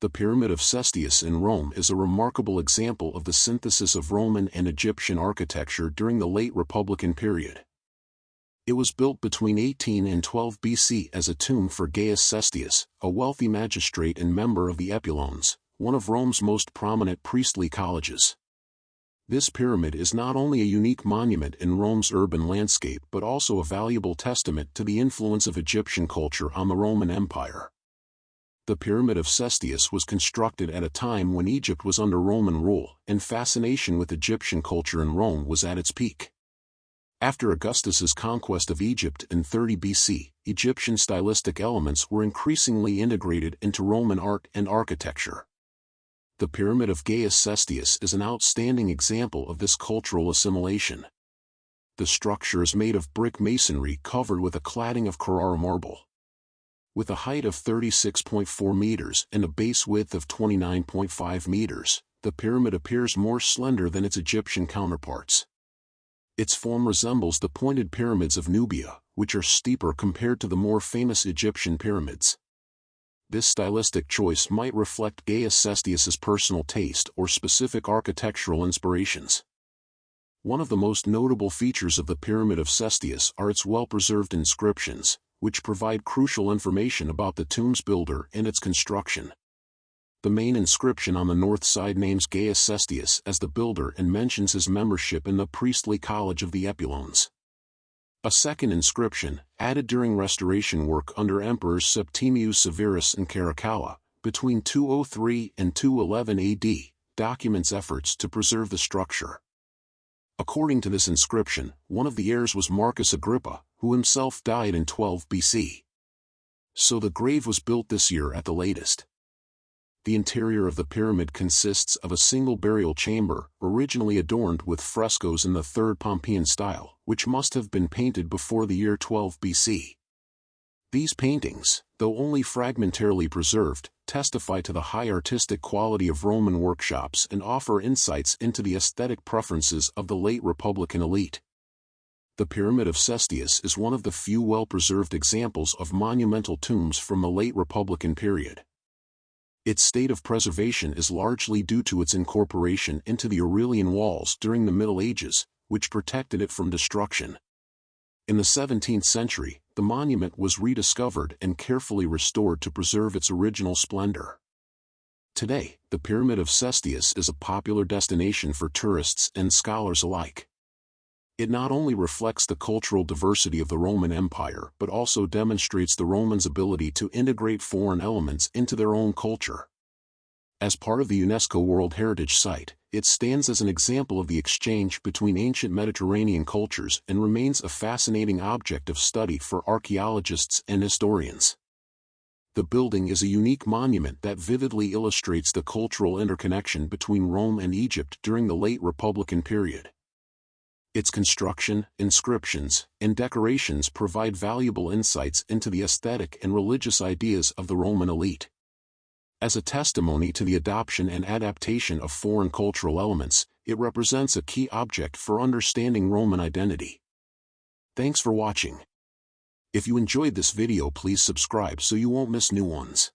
The Pyramid of Cestius in Rome is a remarkable example of the synthesis of Roman and Egyptian architecture during the late Republican period. It was built between 18 and 12 BC as a tomb for Gaius Cestius, a wealthy magistrate and member of the Epulones, one of Rome's most prominent priestly colleges. This pyramid is not only a unique monument in Rome's urban landscape but also a valuable testament to the influence of Egyptian culture on the Roman Empire. The Pyramid of Cestius was constructed at a time when Egypt was under Roman rule and fascination with Egyptian culture in Rome was at its peak. After Augustus's conquest of Egypt in 30 BC, Egyptian stylistic elements were increasingly integrated into Roman art and architecture. The Pyramid of Gaius Cestius is an outstanding example of this cultural assimilation. The structure is made of brick masonry covered with a cladding of Carrara marble. With a height of 36.4 meters and a base width of 29.5 meters, the pyramid appears more slender than its Egyptian counterparts. Its form resembles the pointed pyramids of Nubia, which are steeper compared to the more famous Egyptian pyramids. This stylistic choice might reflect Gaius Cestius's personal taste or specific architectural inspirations. One of the most notable features of the Pyramid of Cestius are its well-preserved inscriptions, which provide crucial information about the tomb's builder and its construction. The main inscription on the north side names Gaius Cestius as the builder and mentions his membership in the priestly college of the Epulones. A second inscription, added during restoration work under Emperors Septimius Severus and Caracalla, between 203 and 211 AD, documents efforts to preserve the structure. According to this inscription, one of the heirs was Marcus Agrippa, who himself died in 12 BC. So the grave was built this year at the latest. The interior of the pyramid consists of a single burial chamber, originally adorned with frescoes in the Third Pompeian style, which must have been painted before the year 12 BC. These paintings, though only fragmentarily preserved, testify to the high artistic quality of Roman workshops and offer insights into the aesthetic preferences of the late Republican elite. The Pyramid of Cestius is one of the few well-preserved examples of monumental tombs from the late Republican period. Its state of preservation is largely due to its incorporation into the Aurelian walls during the Middle Ages, which protected it from destruction. In the 17th century, the monument was rediscovered and carefully restored to preserve its original splendor. Today, the Pyramid of Cestius is a popular destination for tourists and scholars alike. It not only reflects the cultural diversity of the Roman Empire but also demonstrates the Romans' ability to integrate foreign elements into their own culture. As part of the UNESCO World Heritage Site, it stands as an example of the exchange between ancient Mediterranean cultures and remains a fascinating object of study for archaeologists and historians. The building is a unique monument that vividly illustrates the cultural interconnection between Rome and Egypt during the late Republican period. Its construction, inscriptions, and decorations provide valuable insights into the aesthetic and religious ideas of the Roman elite. As a testimony to the adoption and adaptation of foreign cultural elements, it represents a key object for understanding Roman identity. Thanks for watching. If you enjoyed this video, please subscribe so you won't miss new ones.